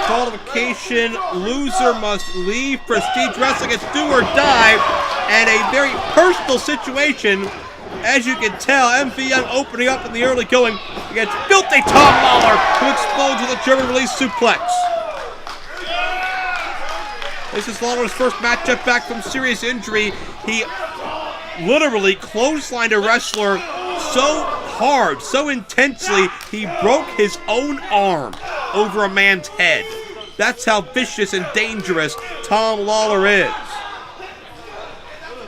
disqualification. Loser must leave Prestige Wrestling. It's do or die, and a very personal situation. As you can tell, MV Young opening up in the early going against filthy Tom Lawlor, who explodes with a German release suplex. This is Lawlor's first matchup back from serious injury. He literally clotheslined a wrestler so hard, so intensely, he broke his own arm over a man's head. That's how vicious and dangerous Tom Lawlor is.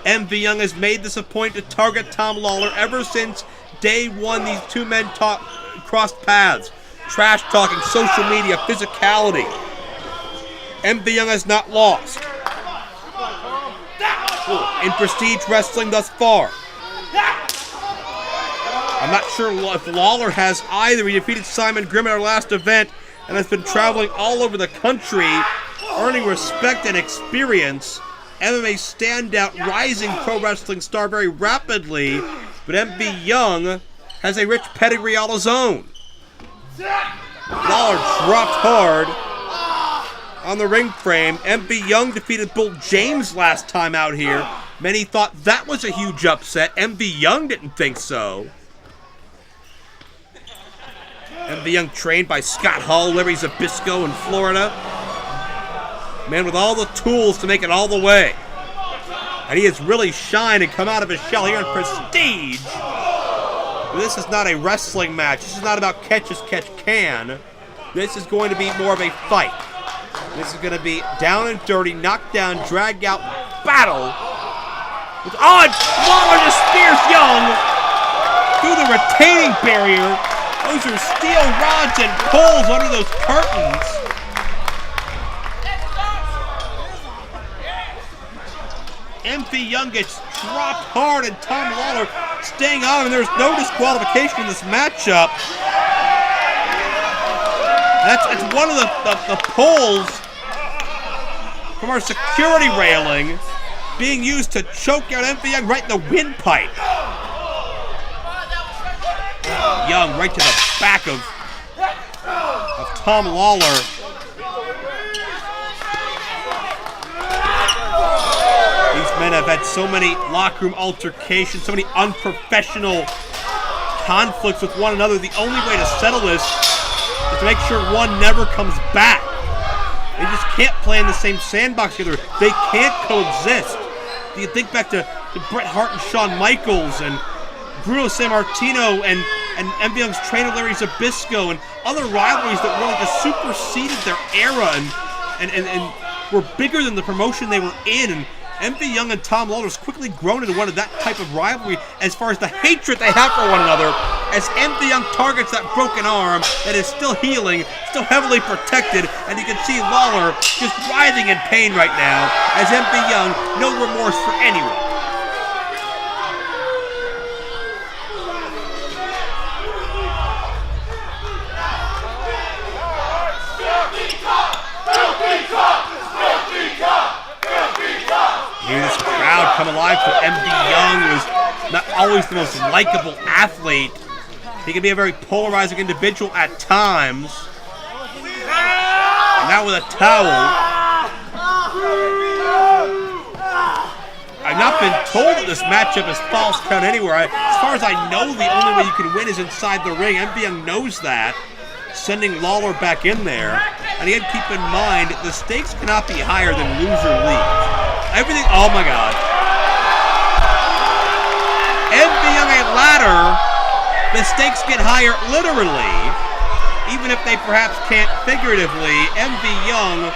MV Young has made this a point to target Tom Lawlor ever since day one. These two men crossed paths. Trash talking, social media, physicality. MV Young has not lost in Prestige Wrestling thus far. I'm not sure if Lawlor has either. He defeated Simon Grimm at our last event and has been traveling all over the country, earning respect and experience. MMA standout, rising pro wrestling star very rapidly, but MV Young has a rich pedigree all his own. Lawlor dropped hard on the ring frame. MV Young defeated Bull James last time out here. Many thought that was a huge upset. MV Young didn't think so. MV Young trained by Scott Hall, Larry Zbyszko in Florida. Man with all the tools to make it all the way. And he has really shined and come out of his shell here in Prestige. But this is not a wrestling match. This is not about catch as catch can. This is going to be more of a fight. This is going to be down and dirty, knockdown, drag out battle. With Lawlor just spears Young through the retaining barrier. Those are steel rods and poles under those curtains. MV Young gets dropped hard, and Tom Lawlor staying on, and there's no disqualification in this matchup. That's one of the poles from our security railing being used to choke out MV Young right in the windpipe. Young right to the back of Tom Lawlor. These men have had so many locker room altercations, so many unprofessional conflicts with one another. The only way to settle this is to make sure one never comes back. They just can't play in the same sandbox together. They can't coexist. You can think back to Bret Hart and Shawn Michaels and Bruno Sammartino and MV Young's trainer Larry Zbyszko and other rivalries that really just superseded their era and were bigger than the promotion they were in. And MV Young and Tom Lawlor has quickly grown into one of that type of rivalry as far as the hatred they have for one another, as MV Young targets that broken arm that is still healing, still heavily protected, and you can see Lawlor just writhing in pain right now as MV Young, no remorse for anyone. This crowd come alive for MV Young, who is not always the most likable athlete. He can be a very polarizing individual at times. And now with a towel. I've not been told that this matchup is false count anywhere. As far as I know, the only way you can win is inside the ring. MV Young knows that, sending Lawlor back in there. And again, keep in mind, the stakes cannot be higher than loser leaves. Everything, oh my God. MV Young a ladder, the stakes get higher literally, even if they perhaps can't figuratively. MV Young,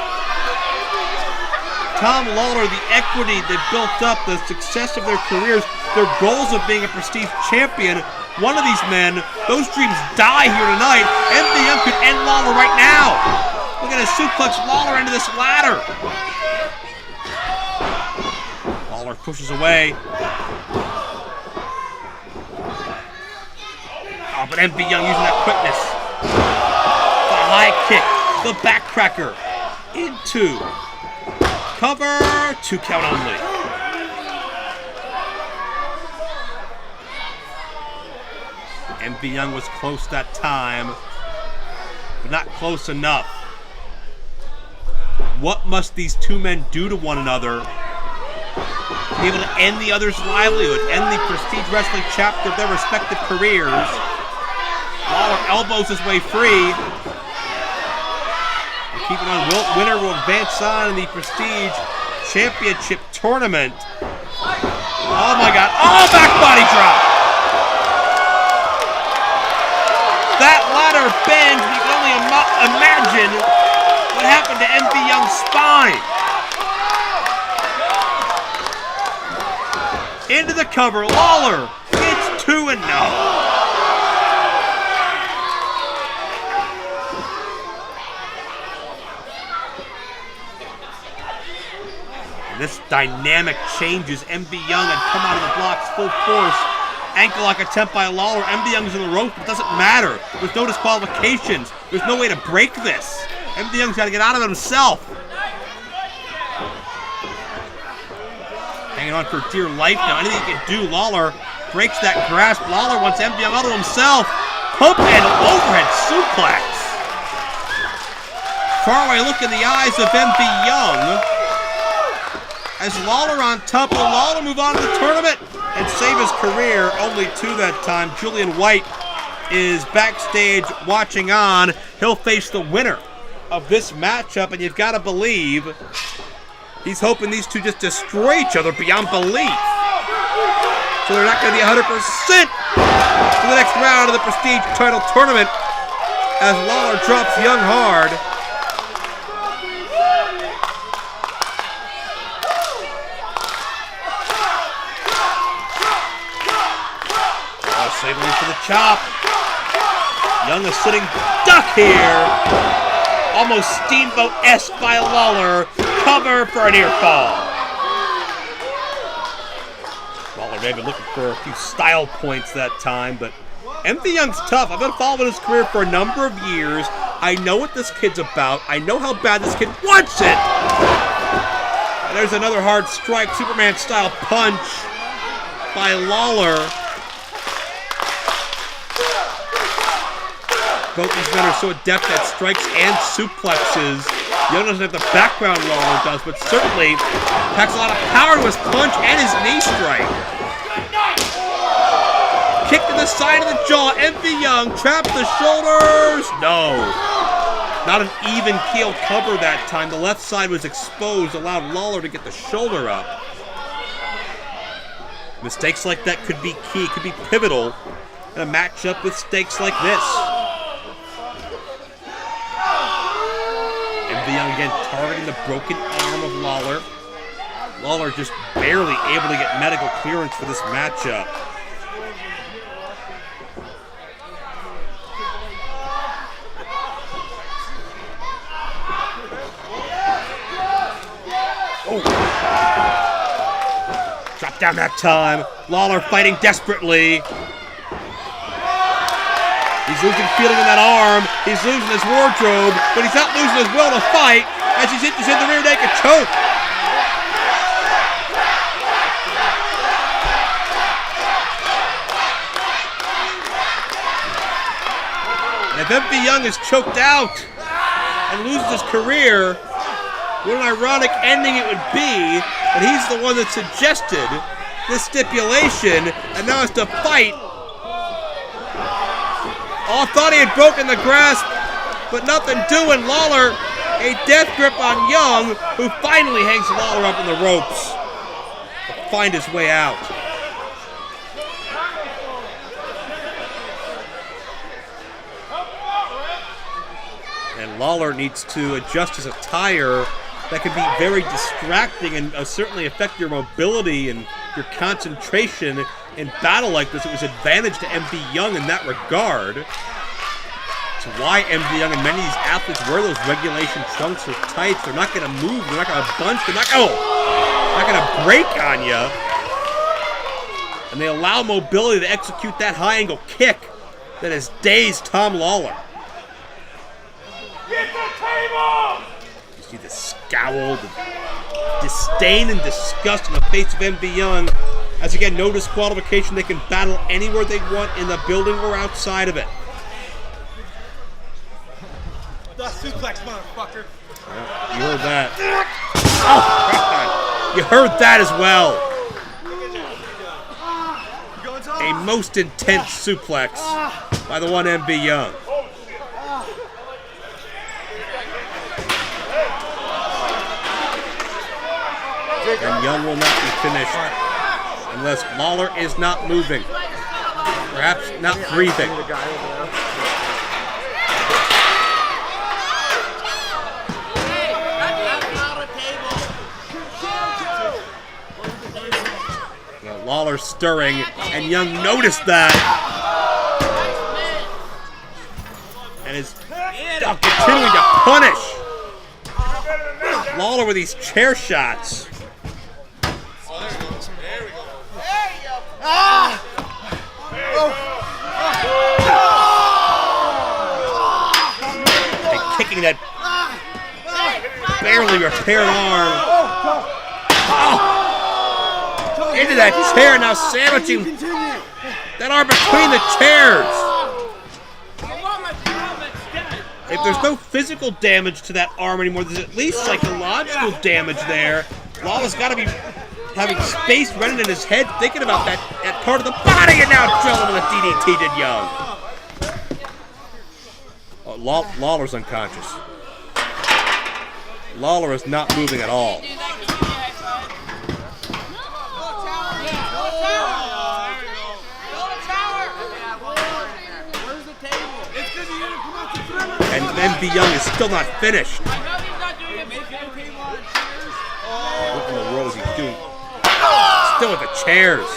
Tom Lawlor, the equity they built up, the success of their careers, their goals of being a Prestige champion. One of these men, those dreams die here tonight. MV Young could end Lawlor right now. Look at a suplex Lawlor into this ladder. Lawlor pushes away. Oh, but MV Young using that quickness. The high kick, the backcracker. Into. Cover, 2 count only. MV Young was close that time, but not close enough. what must these two men do to one another to be able to end the other's livelihood, end the Prestige Wrestling chapter of their respective careers. Lawlor elbows his way free. And keeping on, winner will advance on in the Prestige Championship Tournament. Oh my God, oh, back body drop! That ladder bends, you can only imagine what happened to MV Young's spine. Into the cover, Lawlor, it's 2-0. And this dynamic changes. MV Young had come out of the blocks full force. Ankle lock attempt by Lawlor. MV Young's in the rope, but it doesn't matter. There's no disqualifications. There's no way to break this. MV Young's got to get out of it himself. Hanging on for dear life now. Anything he can do. Lawlor breaks that grasp. Lawlor wants MV Young out of himself. Pump and overhead suplex. Faraway look in the eyes of MV Young. As Lawlor on top, will Lawlor move on to the tournament and save his career? Only two that time. Julian White is backstage watching on. He'll face the winner of this matchup, and you've got to believe he's hoping these two just destroy each other beyond belief. So they're not going to be 100% for the next round of the Prestige title tournament as Lawlor drops Young hard. Saving for the chop. Young is sitting duck here. Almost Steamboat-esque by Lawlor. Cover for a near fall. Lawlor may have been looking for a few style points that time, but MV Young's tough. I've been following his career for a number of years. I know what this kid's about. I know how bad this kid wants it. And there's another hard strike, Superman-style punch by Lawlor. Both these men are so adept at strikes and suplexes. Young doesn't have the background Lawlor does, but certainly packs a lot of power to his punch and his knee strike. Kick to the side of the jaw. MV Young traps the shoulders. No. Not an even keel cover that time. The left side was exposed, allowed Lawlor to get the shoulder up. Mistakes like that could be key, could be pivotal in a matchup with stakes like this. MV Young again targeting the broken arm of Lawlor. Lawlor just barely able to get medical clearance for this matchup. Oh! Drop down that time. Lawlor fighting desperately. He's losing feeling in that arm. He's losing his wardrobe, but he's not losing his will to fight as he's hit the rear naked choke. And if MV Young is choked out and loses his career, what an ironic ending it would be that he's the one that suggested this stipulation and now has to fight. Oh, thought he had broken the grasp, but nothing doing. Lawlor, a death grip on Young, who finally hangs Lawlor up in the ropes to find his way out. And Lawlor needs to adjust his attire. That can be very distracting and certainly affect your mobility and your concentration in battle like this. It was advantage to MV Young in that regard. It's why MV Young and many of these athletes wear those regulation trunks or tights. They're not going to move. They're not going to bunch. They're not going to break on you. And they allow mobility to execute that high angle kick that has dazed Tom Lawlor. Get the table! You see the scowl, the disdain and disgust on the face of MV Young. As again, no disqualification. They can battle anywhere they want in the building or outside of it. The suplex, motherfucker. You heard that. Oh, God. You heard that as well. A most intense suplex by the one MB Young. And Young will not be finished unless Lawlor is not moving. Perhaps not breathing. Lawlor stirring, and Young noticed that. And is continuing to punish Lawlor with these chair shots. And kicking that barely repaired arm. Into that chair, now sandwiching that arm between the chairs. If there's no physical damage to that arm anymore, there's at least psychological damage there. Lawlor's got to be having space running in his head, thinking about that part of the body, and now drilling with a DDT did Young. Oh, Lawlor's unconscious. Lawlor is not moving at all. And MB Young is still not finished. What in the world is he doing? Still with the chairs.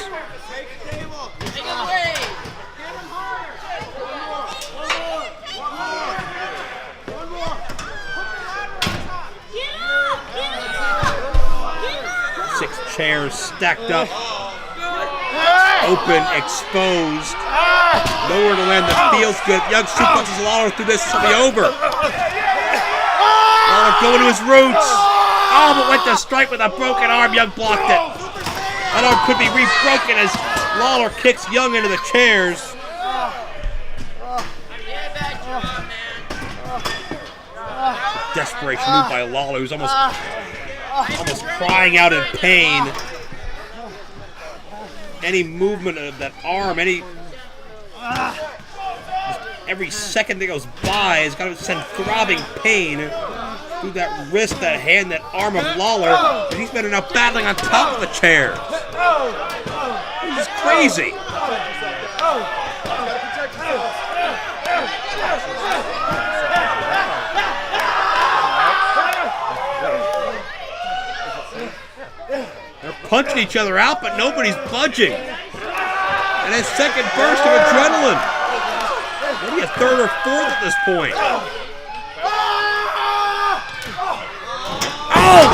Six chairs stacked up. Open, exposed. Nowhere to land that feels good. Young suplexes Lawlor through this. This will be over. Lawlor going to his roots. Oh, but went to strike with a broken arm. Young blocked it. That arm could be re-broken as Lawlor kicks Young into the chairs. Desperation move by Lawlor, who's almost crying out in pain. Any movement of that arm, every second that goes by has got to send throbbing pain through that wrist, that hand, that arm of Lawlor, and he's better now battling on top of the chair. This is crazy. They're punching each other out, but nobody's budging. And a second burst of adrenaline. Maybe a third or fourth at this point. Oh!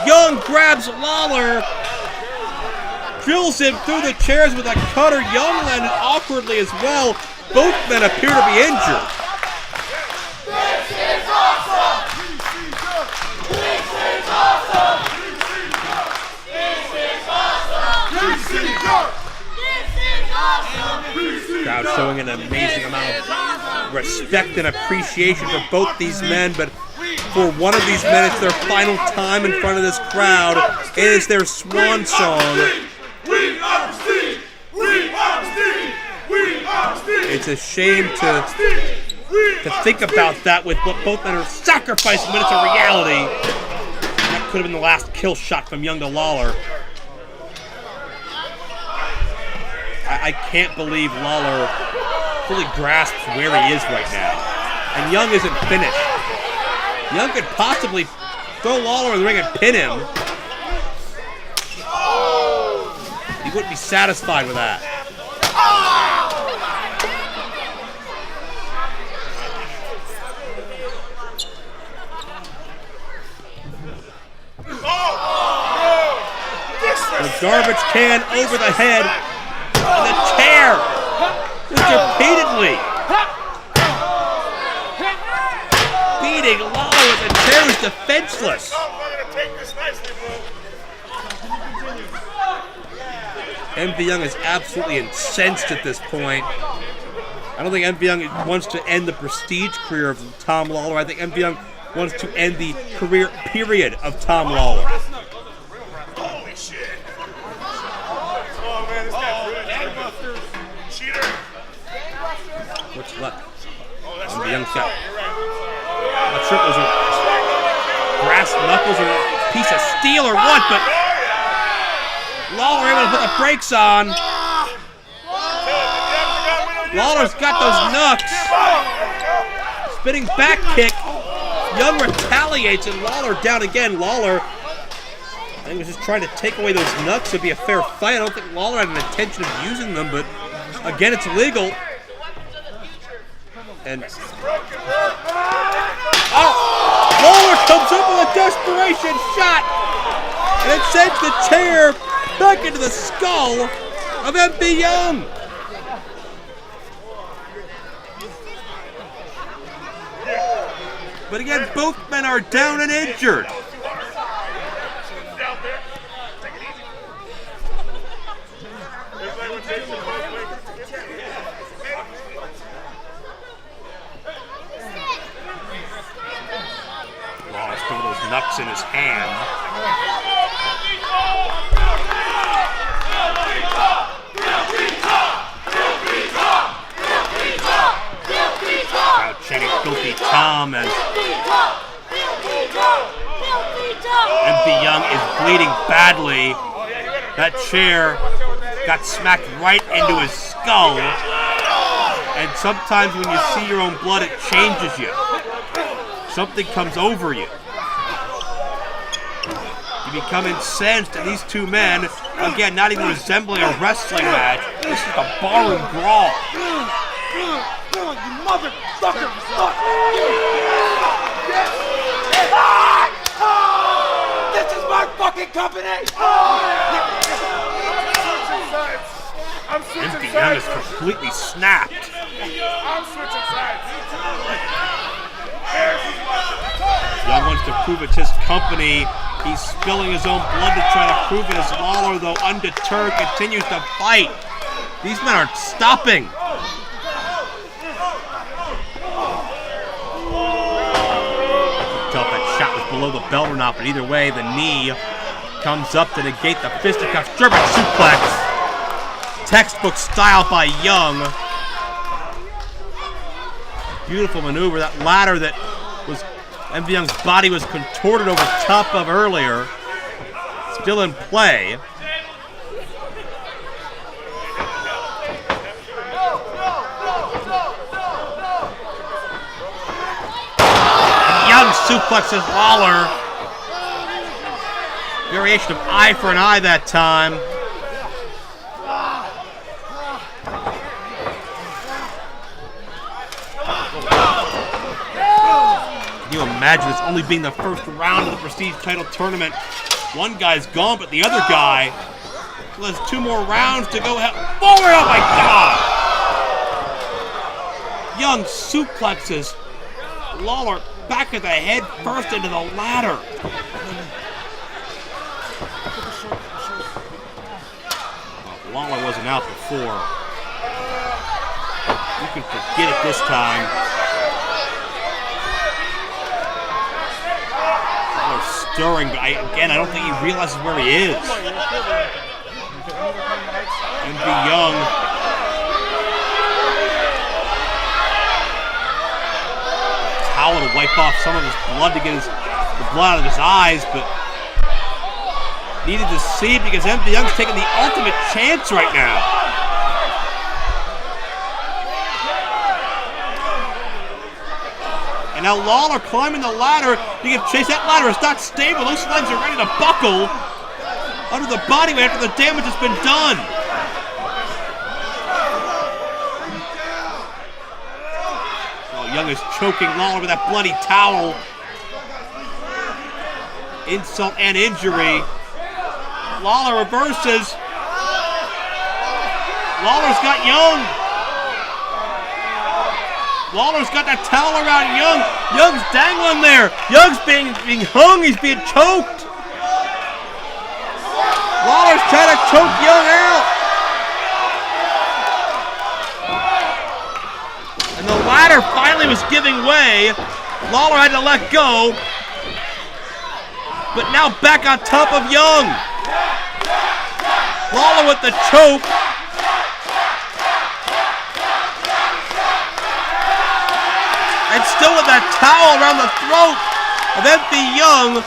Young grabs Lawlor, drills him through the chairs with a cutter. Young landed awkwardly as well. Both men appear to be injured. This is awesome! This is awesome! Crowd showing an amazing amount of respect and appreciation for both these men, but for one of these men, it's their final time in front of this crowd. It is their swan song. It's a shame to think about that with what both men are sacrificing, but it's a reality. That could have been the last kill shot from Young to Lawlor. I can't believe Lawlor fully grasps where he is right now. And Young isn't finished. Young could possibly throw Lawlor in the ring and pin him. He wouldn't be satisfied with that. The garbage can over the head. And the chair. Just repeatedly. Beating Lawlor with the chair who's defenseless. MV Young is absolutely incensed at this point. I don't think MV Young wants to end the prestige career of Tom Lawlor. I think MV Young wants to end the career period of Tom Lawlor. Holy shit. Oh man, this guy's good. Gangbusters. Cheater. What's left? Oh, that's MV right. Young's got. You're right. I'm not sure if those are brass knuckles or a piece of steel or what, but Lawlor able to put the brakes on. Lawlor's got those knucks. Spinning back kick. Young retaliates and Lawlor down again. Lawlor, I think, was just trying to take away those knucks. It'd be a fair fight. I don't think Lawlor had an intention of using them, but again, it's legal. And Lawlor comes up with a desperation shot, and it sends the chair back into the skull of MV Young. But again, both men are down and injured. Lawlor's got those knucks in his hand. Crowd chanting "Filthy Tom" as MV Young is bleeding badly. That chair got smacked right into his skull. And sometimes when you see your own blood, it changes you. Something comes over you. You become incensed, and these two men, again, not even resembling a wrestling match, this is a barroom brawl. You motherfucker! This is my fucking company! I'm switching MV Young sides. is completely snapped. I'm switching sides. Young wants to prove it's his company. He's spilling his own blood to try to prove it as Lawlor, though undeterred, continues to fight. These men aren't stopping. Tell if that shot was below the belt or not, but either way, the knee comes up to negate the fisticuffs. German suplex. Textbook style by Young. Beautiful maneuver. That ladder that was MV Young's body was contorted over top of earlier. Still in play. Young suplexes Lawlor. Variation of eye for an eye that time. Can you imagine this only being the first round of the Prestige title tournament? One guy's gone, but the other guy still has 2 more rounds to go. Forward! Oh my God! Young suplexes Lawlor back of the head first into the ladder. Well, Lawlor wasn't out before. You can forget it this time. Lawlor's stirring, but I don't think he realizes where he is. MV Young. Towel to wipe off some of his blood to get the blood out of his eyes, but needed to see it because MV Young's taking the ultimate chance right now. And now Lawlor climbing the ladder to give chase. That ladder is not stable. Those legs are ready to buckle under the body weight after the damage has been done. Young is choking Lawlor with that bloody towel. Insult and injury. Lawlor reverses. Lawlor's got Young. Lawlor's got that towel around Young. Young's dangling there. Young's being hung. He's being choked. Lawlor's trying to choke Young out. ladder finally was giving way. Lawlor had to let go. But now back on top of Young. Lawlor with the choke. And still with that towel around the throat of MP Young,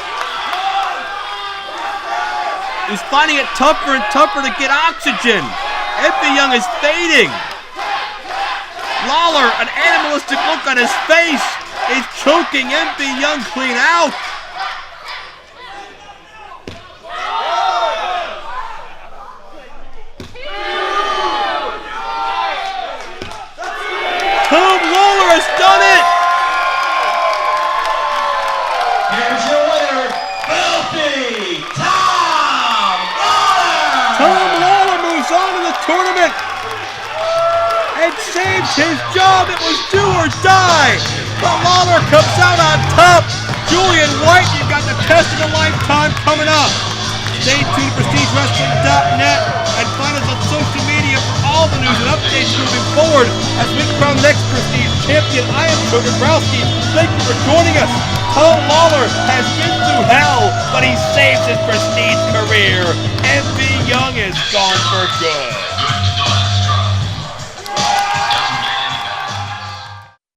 who's finding it tougher and tougher to get oxygen. MP Young is fading. Lawlor, an animalistic look on his face, is choking MP Young clean out. Lawlor has done it! Here's your winner, Filthy Tom Lawlor! Tom Lawlor moves on to the tournament and saves his job. It was do or die. But Lawlor comes out on top. Julian White, you've got the test of a lifetime coming up. Stay tuned to PrestigeWrestling.net and find us on social media for all the news and updates moving forward as we crown the next Prestige champion. I am Joe Dabrowski. Thank you for joining us. Tom Lawlor has been through hell, but he saves his Prestige career. MP Young is gone for good.